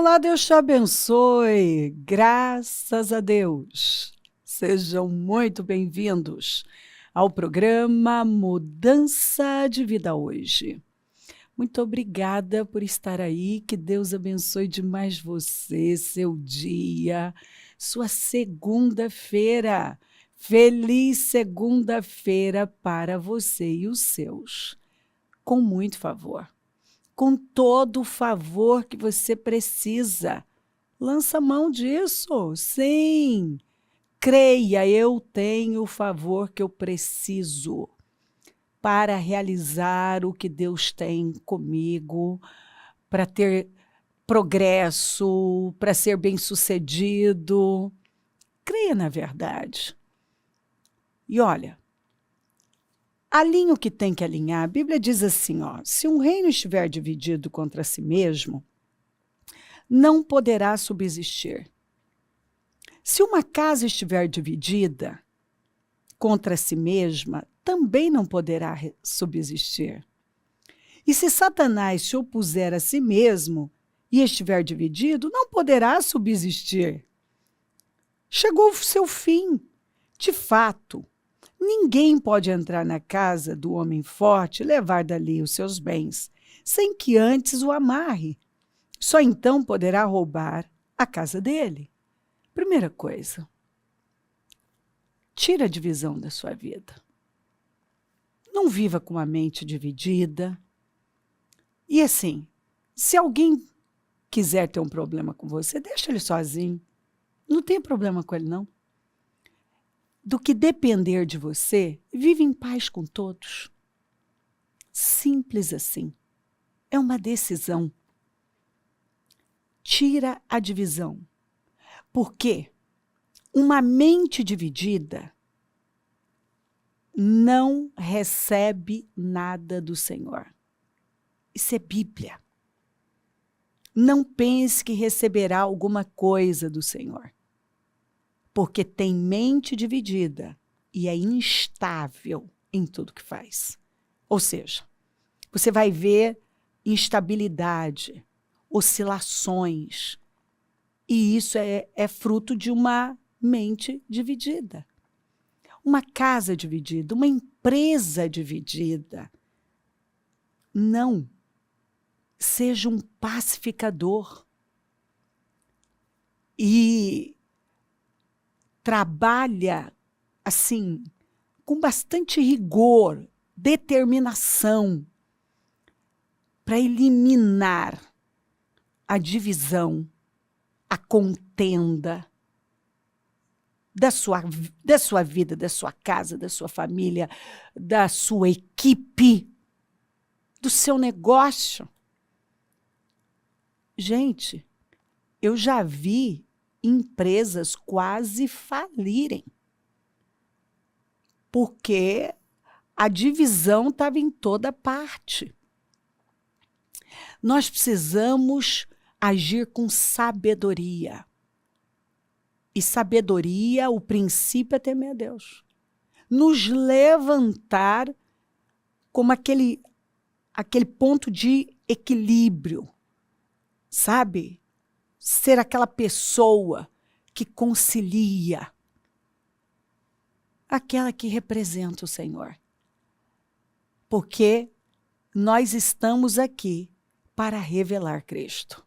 Olá, Deus te abençoe. Graças a Deus. Sejam muito bem-vindos ao programa Mudança de Vida Hoje. Muito obrigada por estar aí. Que Deus abençoe demais você, seu dia, sua segunda-feira. Feliz segunda-feira para você e os seus. Com muito favor. Com todo o favor que você precisa. Lança mão disso. Sim. Creia, eu tenho o favor que eu preciso para realizar o que Deus tem comigo, para ter progresso, para ser bem-sucedido. Creia na verdade. E olha, alinha o que tem que alinhar. A Bíblia diz assim, ó, se um reino estiver dividido contra si mesmo, não poderá subsistir. Se uma casa estiver dividida contra si mesma, também não poderá subsistir. E se Satanás se opuser a si mesmo e estiver dividido, não poderá subsistir. Chegou o seu fim. De fato, ninguém pode entrar na casa do homem forte e levar dali os seus bens, sem que antes o amarre. Só então poderá roubar a casa dele. Primeira coisa, tira a divisão da sua vida. Não viva com a mente dividida. E assim, se alguém quiser ter um problema com você, deixa ele sozinho. Não tem problema com ele, não. Do que depender de você, vive em paz com todos. Simples assim. É uma decisão. Tira a divisão. Porque uma mente dividida não recebe nada do Senhor. Isso é Bíblia. Não pense que receberá alguma coisa do Senhor. Porque tem mente dividida e é instável em tudo que faz. Ou seja, você vai ver instabilidade, oscilações. E isso é fruto de uma mente dividida. Uma casa dividida, uma empresa dividida. Não. Seja um pacificador. E trabalha, assim, com bastante rigor, determinação, para eliminar a divisão, a contenda da sua vida, da sua casa, da sua família, da sua equipe, do seu negócio. Gente, eu já vi empresas quase falirem, porque a divisão estava em toda parte. Nós precisamos agir com sabedoria. E sabedoria, o princípio é temer a Deus. Nos levantar como aquele ponto de equilíbrio, sabe? Ser aquela pessoa que concilia, aquela que representa o Senhor. Porque nós estamos aqui para revelar Cristo.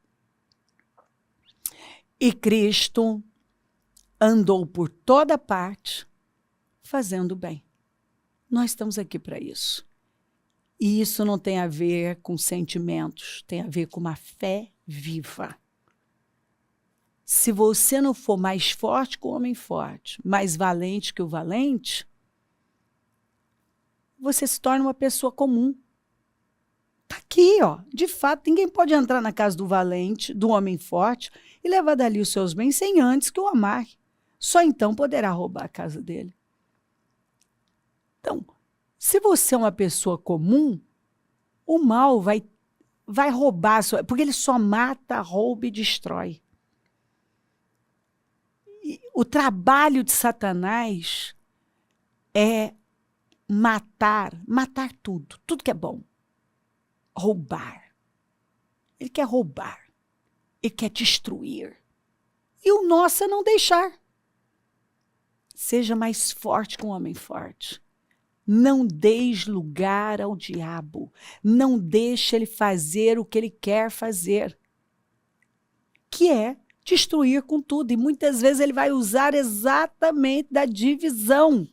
E Cristo andou por toda parte fazendo bem. Nós estamos aqui para isso. E isso não tem a ver com sentimentos, tem a ver com uma fé viva. Se você não for mais forte que o homem forte, mais valente que o valente, você se torna uma pessoa comum. Está aqui, ó. De fato, ninguém pode entrar na casa do valente, do homem forte, e levar dali os seus bens sem antes que o amarre. Só então poderá roubar a casa dele. Então, se você é uma pessoa comum, o mal vai roubar, porque ele só mata, rouba e destrói. E o trabalho de Satanás é matar tudo que é bom. Roubar. Ele quer roubar. Ele quer destruir. E o nosso é não deixar. Seja mais forte que um homem forte. Não deis lugar ao diabo. Não deixe ele fazer o que ele quer fazer. Que é destruir com tudo. E muitas vezes ele vai usar exatamente da divisão.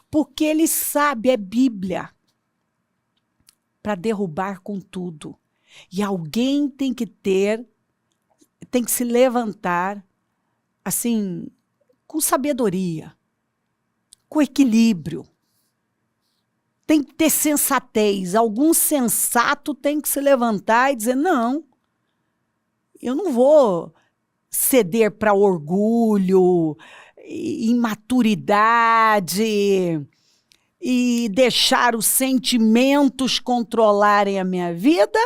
Porque ele sabe, é Bíblia. Para derrubar com tudo. E alguém tem que se levantar, assim, com sabedoria, com equilíbrio. Tem que ter sensatez. Algum sensato tem que se levantar e dizer, não, eu não vou ceder para orgulho, imaturidade e deixar os sentimentos controlarem a minha vida.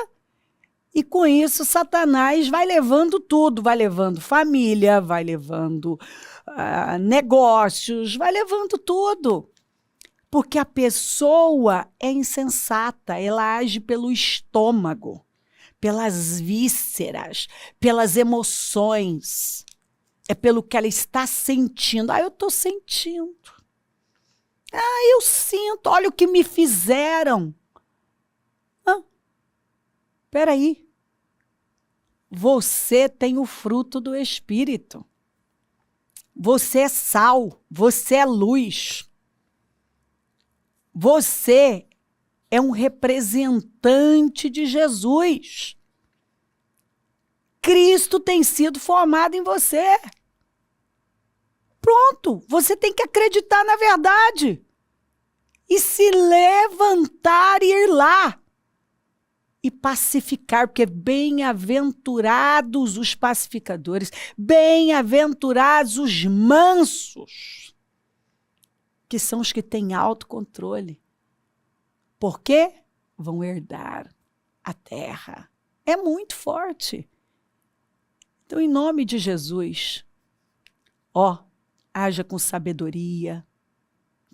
E com isso, Satanás vai levando tudo, vai levando família, vai levando negócios, vai levando tudo. Porque a pessoa é insensata, ela age pelo estômago, pelas vísceras, pelas emoções. É pelo que ela está sentindo. Eu estou sentindo. Eu sinto, olha o que me fizeram. Espera aí. Você tem o fruto do Espírito. Você é sal, você é luz. Você é um representante de Jesus. Cristo tem sido formado em você. Pronto, você tem que acreditar na verdade. E se levantar e ir lá. E pacificar, porque bem-aventurados os pacificadores, bem-aventurados os mansos, que são os que têm autocontrole. Por quê? Vão herdar a terra. É muito forte. Então, em nome de Jesus, haja com sabedoria,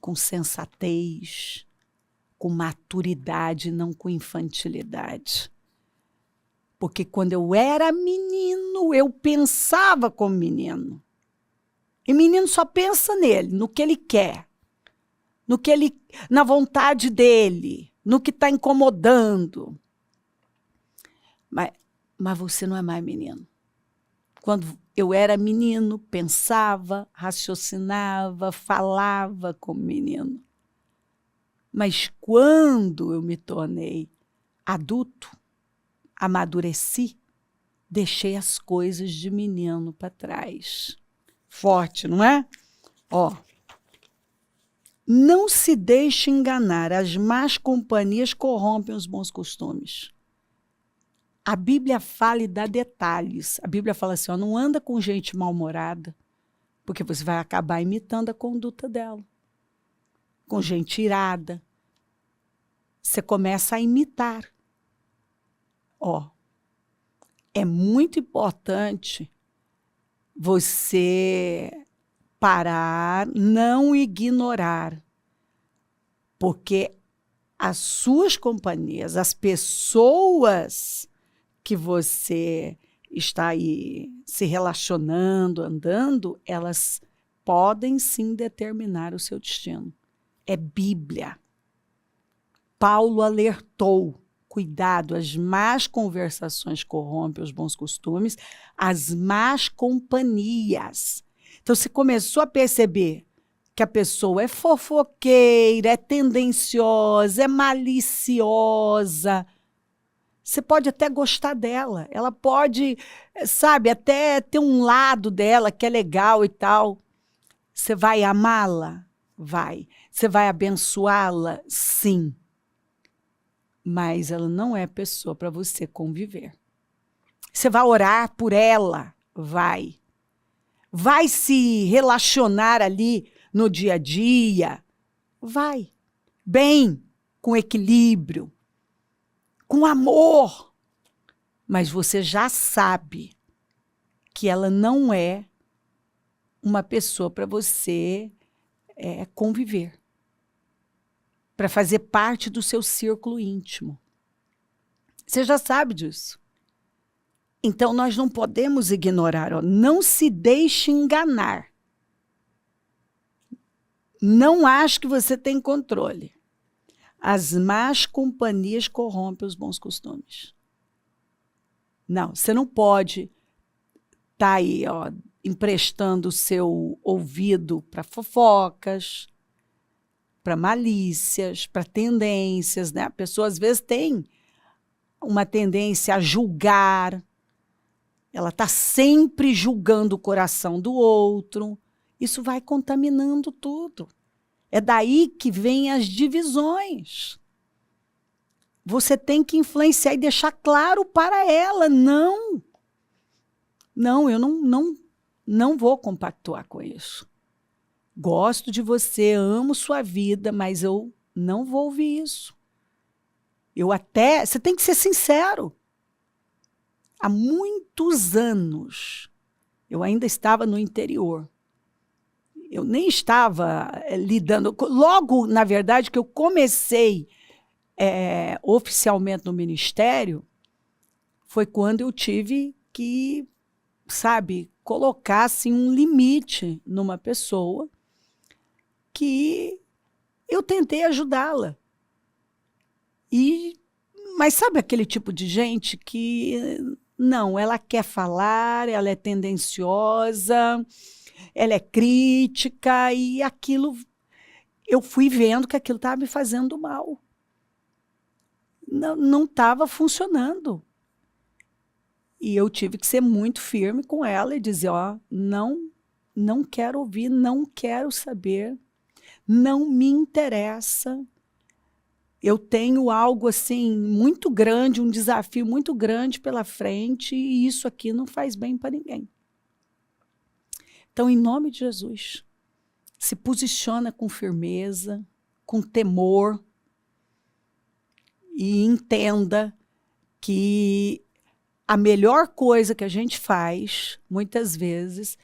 com sensatez, com maturidade, não com infantilidade. Porque quando eu era menino, eu pensava como menino. E menino só pensa nele, no que ele quer, na vontade dele, no que está incomodando. Mas você não é mais menino. Quando eu era menino, pensava, raciocinava, falava como menino. Mas quando eu me tornei adulto, amadureci, deixei as coisas de menino para trás. Forte, não é? Não se deixe enganar, as más companhias corrompem os bons costumes. A Bíblia fala e dá detalhes. A Bíblia fala assim, não anda com gente mal-humorada, porque você vai acabar imitando a conduta dela. Com gente irada. Você começa a imitar. É muito importante você parar, não ignorar, porque as suas companhias, as pessoas que você está aí se relacionando, andando, elas podem sim determinar o seu destino. É Bíblia. Paulo alertou, cuidado, as más conversações corrompem os bons costumes, as más companhias. Então, você começou a perceber que a pessoa é fofoqueira, é tendenciosa, é maliciosa. Você pode até gostar dela, ela pode, até ter um lado dela que é legal e tal. Você vai amá-la? Vai. Você vai abençoá-la? Sim. Mas ela não é pessoa para você conviver. Você vai orar por ela? Vai. Vai se relacionar ali no dia a dia? Vai. Bem, com equilíbrio, com amor. Mas você já sabe que ela não é uma pessoa para você conviver. Para fazer parte do seu círculo íntimo. Você já sabe disso. Então, nós não podemos ignorar. Ó, não se deixe enganar. Não ache que você tem controle. As más companhias corrompem os bons costumes. Não, você não pode estar aí, ó, emprestando o seu ouvido para fofocas, para malícias, para tendências, né? A pessoa às vezes tem uma tendência a julgar, ela está sempre julgando o coração do outro. Isso vai contaminando tudo. É daí que vêm as divisões. Você tem que influenciar e deixar claro para ela, não, eu não vou compactuar com isso. Gosto de você, amo sua vida, mas eu não vou ouvir isso. Você tem que ser sincero. Há muitos anos, eu ainda estava no interior. Eu nem estava lidando... Logo, na verdade, que eu comecei oficialmente no ministério, foi quando eu tive que, colocar assim, um limite numa pessoa que eu tentei ajudá-la. Mas sabe aquele tipo de gente que não, ela quer falar, ela é tendenciosa, ela é crítica, e aquilo, eu fui vendo que aquilo estava me fazendo mal. Não estava funcionando. E eu tive que ser muito firme com ela e dizer, ó, não quero ouvir, não quero saber, não me interessa. Eu tenho algo assim muito grande, um desafio muito grande pela frente, e isso aqui não faz bem para ninguém. Então, em nome de Jesus, se posiciona com firmeza, com temor, e entenda que a melhor coisa que a gente faz, muitas vezes,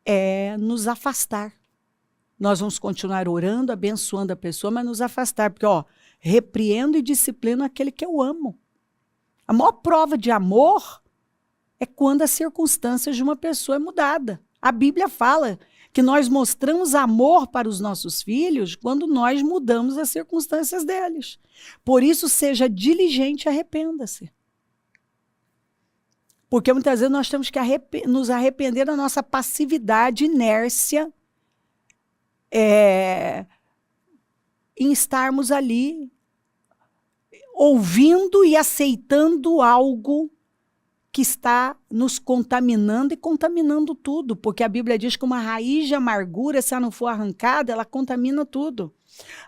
é nos afastar. Nós vamos continuar orando, abençoando a pessoa, mas nos afastar, porque, ó, repreendo e disciplino aquele que eu amo. A maior prova de amor é quando as circunstâncias de uma pessoa é mudada. A Bíblia fala que nós mostramos amor para os nossos filhos quando nós mudamos as circunstâncias deles. Por isso, seja diligente e arrependa-se. Porque muitas vezes nós temos que nos arrepender da nossa passividade, inércia, em estarmos ali ouvindo e aceitando algo que está nos contaminando e contaminando tudo, porque a Bíblia diz que uma raiz de amargura, se ela não for arrancada, ela contamina tudo.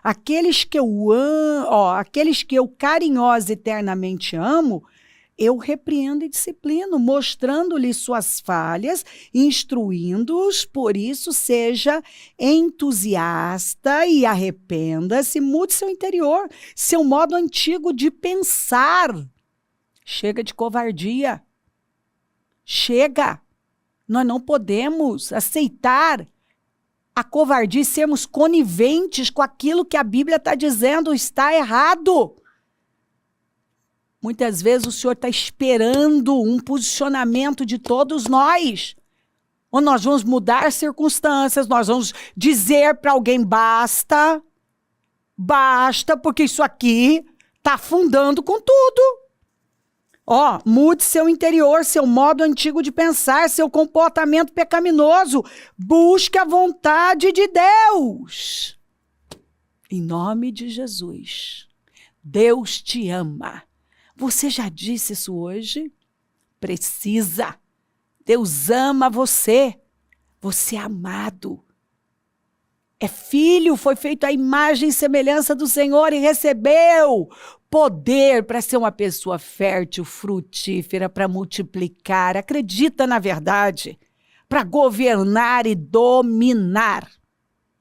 Aqueles que eu amo, aqueles que eu carinhosa e eternamente amo, eu repreendo e disciplino, mostrando-lhes suas falhas, instruindo-os, por isso seja entusiasta e arrependa-se, mude seu interior, seu modo antigo de pensar. Chega de covardia. Chega. Nós não podemos aceitar a covardia e sermos coniventes com aquilo que a Bíblia está dizendo está errado. Muitas vezes o Senhor está esperando um posicionamento de todos nós. Ou nós vamos mudar circunstâncias, nós vamos dizer para alguém basta, porque isso aqui está afundando com tudo. Mude seu interior, seu modo antigo de pensar, seu comportamento pecaminoso. Busque a vontade de Deus. Em nome de Jesus. Deus te ama. Você já disse isso hoje? Precisa. Deus ama você. Você é amado. É filho, foi feito à imagem e semelhança do Senhor e recebeu poder para ser uma pessoa fértil, frutífera, para multiplicar. Acredita na verdade, para governar e dominar.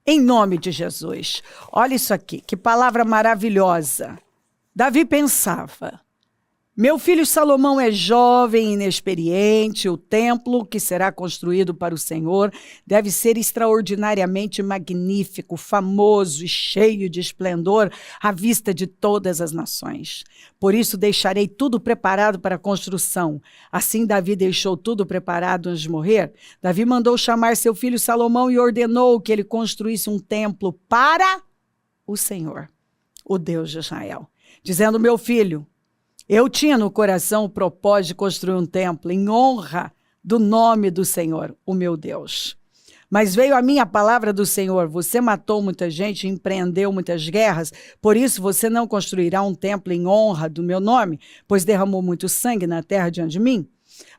Em nome de Jesus. Olha isso aqui, que palavra maravilhosa. Davi pensava, Meu filho Salomão é jovem e inexperiente. O templo que será construído para o Senhor deve ser extraordinariamente magnífico, famoso e cheio de esplendor à vista de todas as nações. Por isso deixarei tudo preparado para a construção. Assim Davi deixou tudo preparado antes de morrer. Davi mandou chamar seu filho Salomão e ordenou que ele construísse um templo para o Senhor, o Deus de Israel, dizendo: meu filho, eu tinha no coração o propósito de construir um templo em honra do nome do Senhor, o meu Deus. Mas veio a mim a palavra do Senhor: você matou muita gente e empreendeu muitas guerras, por isso você não construirá um templo em honra do meu nome, pois derramou muito sangue na terra diante de mim.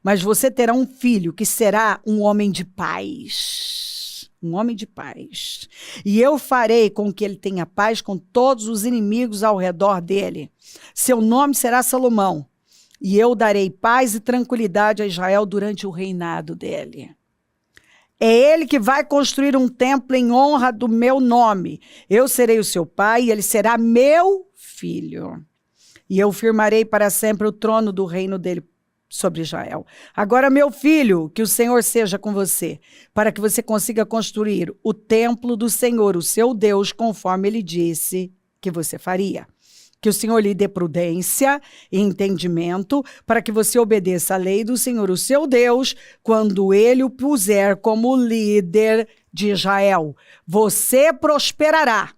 Mas você terá um filho que será um homem de paz. Um homem de paz. E eu farei com que ele tenha paz com todos os inimigos ao redor dele. Seu nome será Salomão, e eu darei paz e tranquilidade a Israel durante o reinado dele. É ele que vai construir um templo em honra do meu nome. Eu serei o seu pai e ele será meu filho. E eu firmarei para sempre o trono do reino dele sobre Israel. Agora, meu filho, que o Senhor seja com você, para que você consiga construir o templo do Senhor, o seu Deus, conforme ele disse que você faria. Que o Senhor lhe dê prudência e entendimento para que você obedeça à lei do Senhor, o seu Deus, quando ele o puser como líder de Israel. Você prosperará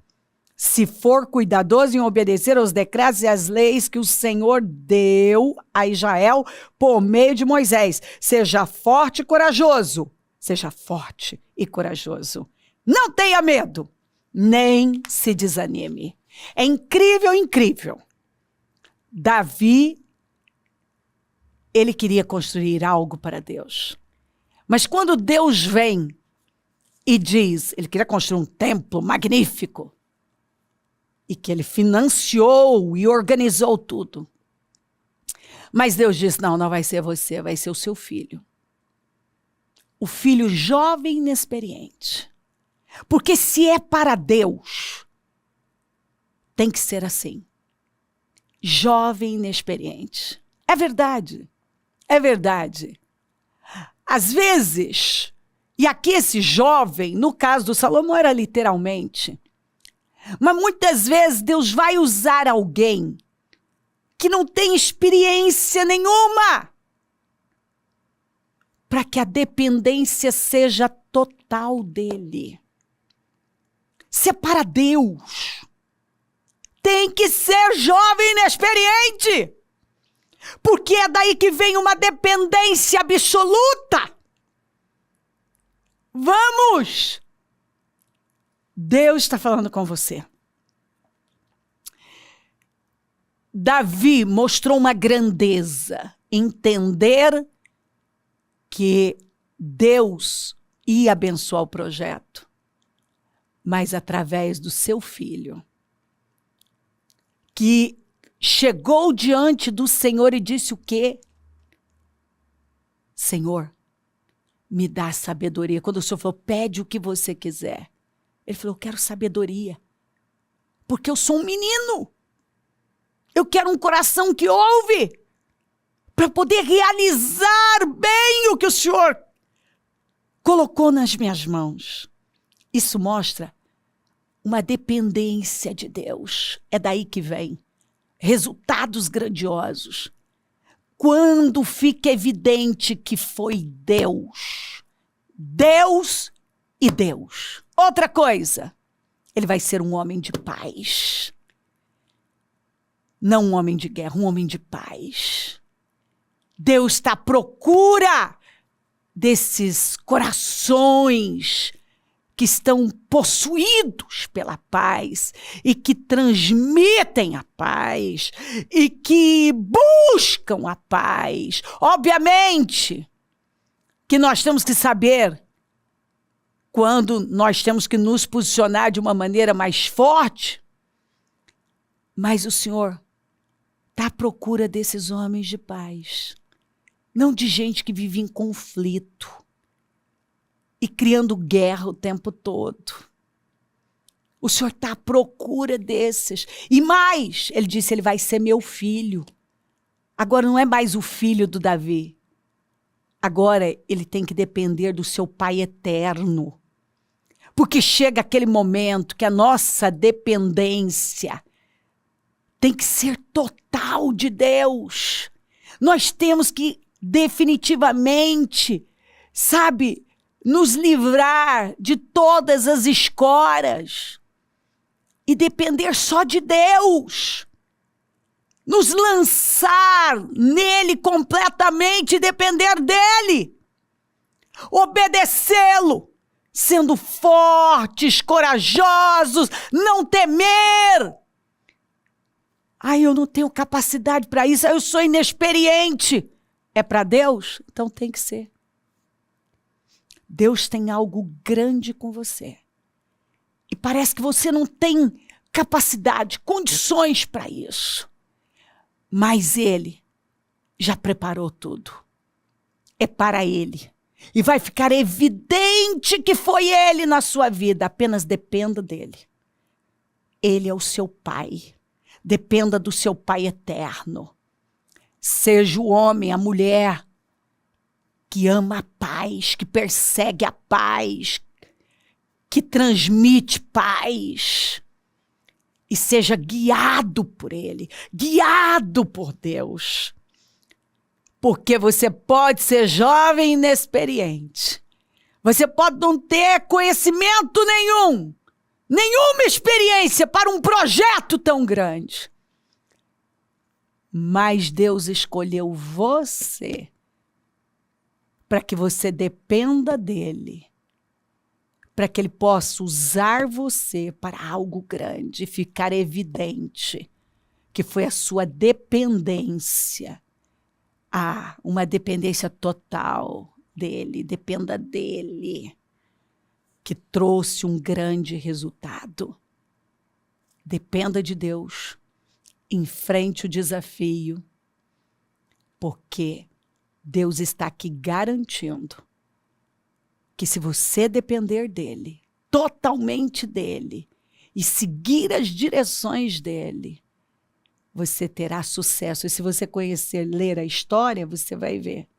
se for cuidadoso em obedecer aos decretos e às leis que o Senhor deu a Israel por meio de Moisés. Seja forte e corajoso. Seja forte e corajoso. Não tenha medo, nem se desanime. É incrível, incrível. Davi, ele queria construir algo para Deus. Mas quando Deus vem e diz, ele queria construir um templo magnífico, e que ele financiou e organizou tudo. Mas Deus disse: não, não vai ser você, vai ser o seu filho. O filho jovem e inexperiente. Porque se é para Deus, tem que ser assim. Jovem e inexperiente. É verdade. É verdade. Às vezes, e aqui esse jovem, no caso do Salomão era literalmente, mas muitas vezes Deus vai usar alguém que não tem experiência nenhuma para que a dependência seja total dele. Se é para Deus, tem que ser jovem e inexperiente, porque é daí que vem uma dependência absoluta. Vamos! Deus está falando com você. Davi mostrou uma grandeza, entender que Deus ia abençoar o projeto, mas através do seu filho, que chegou diante do Senhor e disse o quê? Senhor, me dá sabedoria. Quando o Senhor falou, pede o que você quiser. Ele falou, eu quero sabedoria, porque eu sou um menino. Eu quero um coração que ouve, para poder realizar bem o que o Senhor colocou nas minhas mãos. Isso mostra uma dependência de Deus. É daí que vem resultados grandiosos. Quando fica evidente que foi Deus. Deus e Deus. Outra coisa, ele vai ser um homem de paz. Não um homem de guerra, um homem de paz. Deus está à procura desses corações que estão possuídos pela paz e que transmitem a paz e que buscam a paz. Obviamente que nós temos que saber quando nós temos que nos posicionar de uma maneira mais forte, mas o Senhor está à procura desses homens de paz, não de gente que vive em conflito e criando guerra o tempo todo. O Senhor está à procura desses. E mais, ele disse, ele vai ser meu filho. Agora não é mais o filho do Davi. Agora ele tem que depender do seu Pai eterno. Porque chega aquele momento que a nossa dependência tem que ser total de Deus. Nós temos que definitivamente, sabe, nos livrar de todas as escoras e depender só de Deus. Nos lançar nele completamente e depender dele. Obedecê-lo, sendo fortes, corajosos, não temer. Eu não tenho capacidade para isso, eu sou inexperiente. É para Deus? Então tem que ser. Deus tem algo grande com você. E parece que você não tem capacidade, condições para isso. Mas Ele já preparou tudo. É para Ele. E vai ficar evidente que foi Ele na sua vida. Apenas dependa dEle. Ele é o seu Pai. Dependa do seu Pai eterno. Seja o homem, a mulher que ama a paz, que persegue a paz, que transmite paz. E seja guiado por Ele, guiado por Deus. Porque você pode ser jovem e inexperiente. Você pode não ter conhecimento nenhum, nenhuma experiência para um projeto tão grande. Mas Deus escolheu você para que você dependa dEle. Para que Ele possa usar você para algo grande e ficar evidente que foi a sua dependência. Uma dependência total dEle, dependa dEle, que trouxe um grande resultado. Dependa de Deus, enfrente o desafio, porque Deus está aqui garantindo que se você depender dEle, totalmente dEle, e seguir as direções dEle, você terá sucesso. E se você ler a história, você vai ver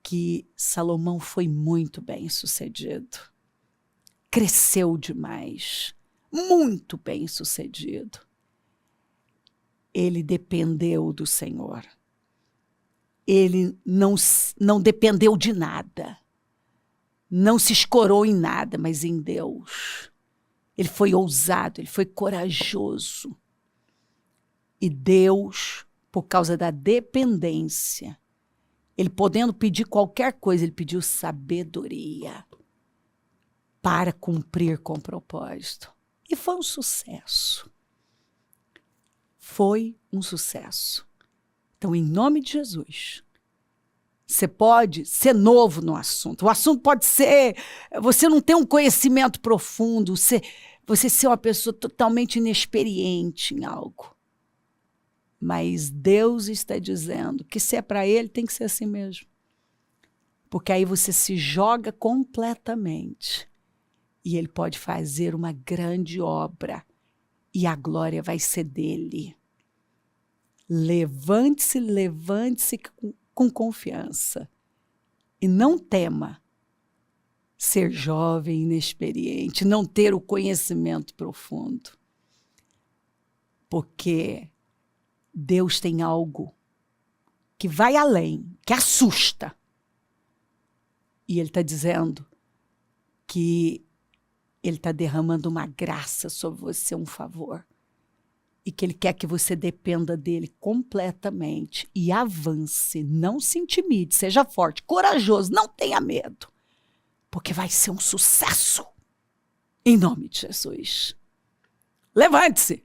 que Salomão foi muito bem sucedido. Cresceu demais, muito bem sucedido. Ele dependeu do Senhor. Ele não dependeu de nada. Não se escorou em nada, mas em Deus. Ele foi ousado, ele foi corajoso. E Deus, por causa da dependência, ele podendo pedir qualquer coisa, ele pediu sabedoria para cumprir com o propósito. E foi um sucesso. Foi um sucesso. Então, em nome de Jesus, você pode ser novo no assunto. O assunto pode ser, você não tem um conhecimento profundo, você ser uma pessoa totalmente inexperiente em algo. Mas Deus está dizendo que se é para Ele, tem que ser assim mesmo. Porque aí você se joga completamente. E Ele pode fazer uma grande obra. E a glória vai ser dEle. Levante-se, levante-se com confiança. E não tema ser jovem, inexperiente, não ter o conhecimento profundo. Porque Deus tem algo que vai além, que assusta. E Ele está dizendo que Ele está derramando uma graça sobre você, um favor. E que Ele quer que você dependa dEle completamente e avance. Não se intimide, seja forte, corajoso, não tenha medo. Porque vai ser um sucesso. Em nome de Jesus. Levante-se.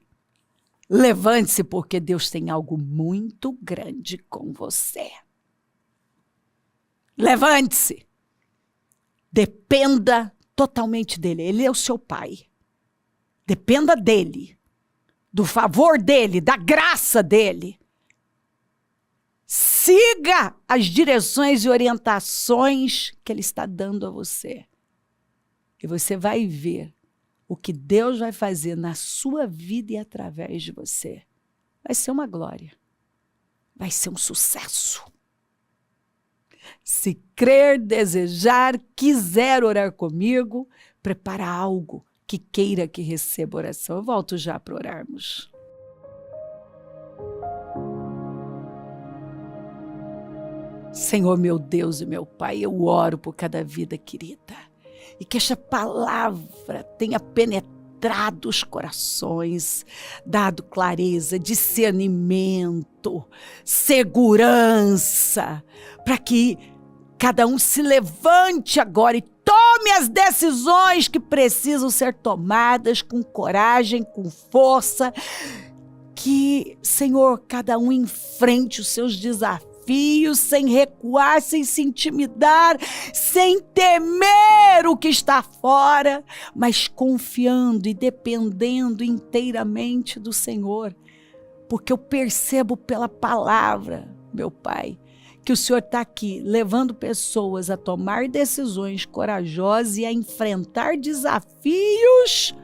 Levante-se, porque Deus tem algo muito grande com você. Levante-se. Dependa totalmente dEle. Ele é o seu Pai. Dependa dEle. Do favor dEle, da graça dEle. Siga as direções e orientações que Ele está dando a você. E você vai ver o que Deus vai fazer na sua vida e através de você. Vai ser uma glória. vai ser um sucesso. Se crer, desejar, quiser orar comigo, prepara algo que queira que receba oração. Eu volto já para orarmos. Senhor, meu Deus e meu Pai, eu oro por cada vida querida e que esta palavra tenha penetrado os corações, dado clareza, discernimento, segurança, para que cada um se levante agora e tome as decisões que precisam ser tomadas com coragem, com força. Que, Senhor, cada um enfrente os seus desafios sem recuar, sem se intimidar, sem temer o que está fora, mas confiando e dependendo inteiramente do Senhor. Porque eu percebo pela palavra, meu Pai, que o Senhor está aqui levando pessoas a tomar decisões corajosas e a enfrentar desafios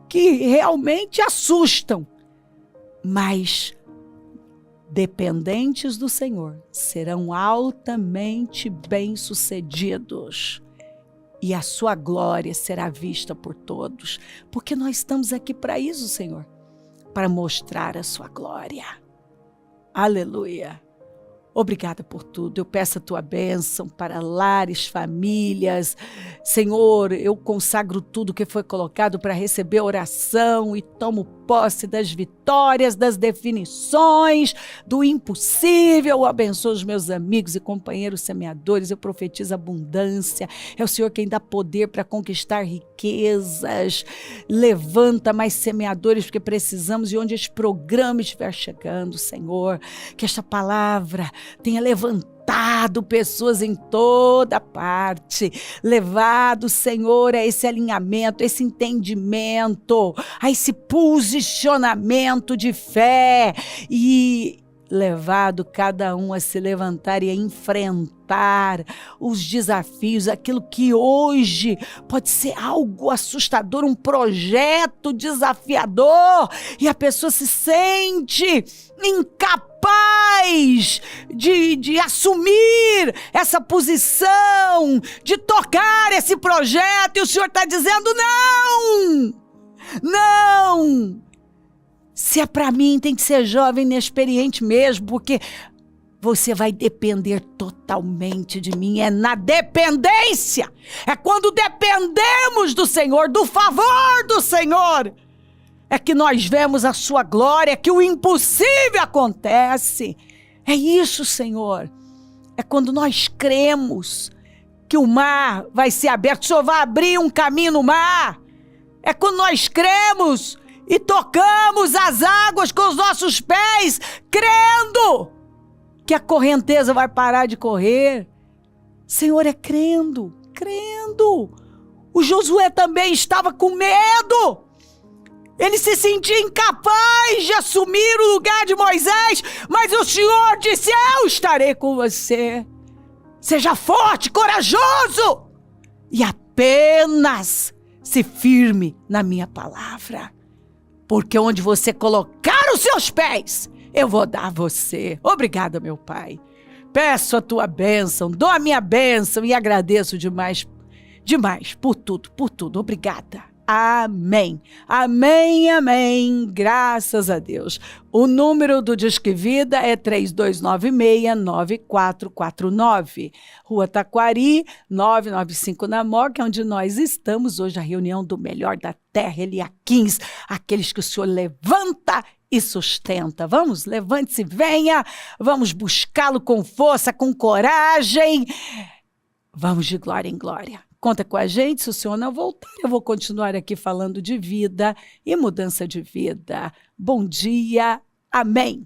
que realmente assustam. Mas dependentes do Senhor serão altamente bem-sucedidos e a sua glória será vista por todos, porque nós estamos aqui para isso, Senhor, para mostrar a sua glória. Aleluia. Obrigada por tudo. Eu peço a tua bênção para lares, famílias. Senhor, eu consagro tudo que foi colocado para receber oração e tomo posse das vitórias, das definições, do impossível. Eu abençoo os meus amigos e companheiros semeadores. Eu profetizo abundância. É o Senhor quem dá poder para conquistar riquezas. Levanta mais semeadores, porque precisamos, e onde esse programa estiver chegando, Senhor, que esta palavra tenha levantado pessoas em toda parte, levado, Senhor, a esse alinhamento, esse entendimento, a esse posicionamento de fé e levado cada um a se levantar e a enfrentar os desafios, aquilo que hoje pode ser algo assustador, um projeto desafiador, e a pessoa se sente incapaz de assumir essa posição, de tocar esse projeto, e o Senhor está dizendo: não! Se é para mim, tem que ser jovem, inexperiente mesmo, porque você vai depender totalmente de mim. É na dependência. É quando dependemos do Senhor, do favor do Senhor, é que nós vemos a sua glória, que o impossível acontece. É isso, Senhor. É quando nós cremos que o mar vai ser aberto, o Senhor vai abrir um caminho no mar. É quando nós cremos e tocamos as águas com os nossos pés, crendo que a correnteza vai parar de correr. Senhor, é crendo. O Josué também estava com medo. Ele se sentia incapaz de assumir o lugar de Moisés, mas o Senhor disse: eu estarei com você. Seja forte, corajoso e apenas se firme na minha palavra. Porque onde você colocar os seus pés, eu vou dar a você. Obrigada, meu Pai. Peço a tua bênção, dou a minha bênção e agradeço demais por tudo. Obrigada. Amém. Graças a Deus. O número do Disque Vida é 3296-9449. Rua Taquari, 995 na Moca, onde nós estamos hoje, a reunião do melhor da terra, Eliaquins, aqueles que o Senhor levanta e sustenta. Vamos, levante-se, venha, vamos buscá-lo com força, com coragem. Vamos de glória em glória. Conta com a gente, se o Senhor não voltar, eu vou continuar aqui falando de vida e mudança de vida. Bom dia, amém.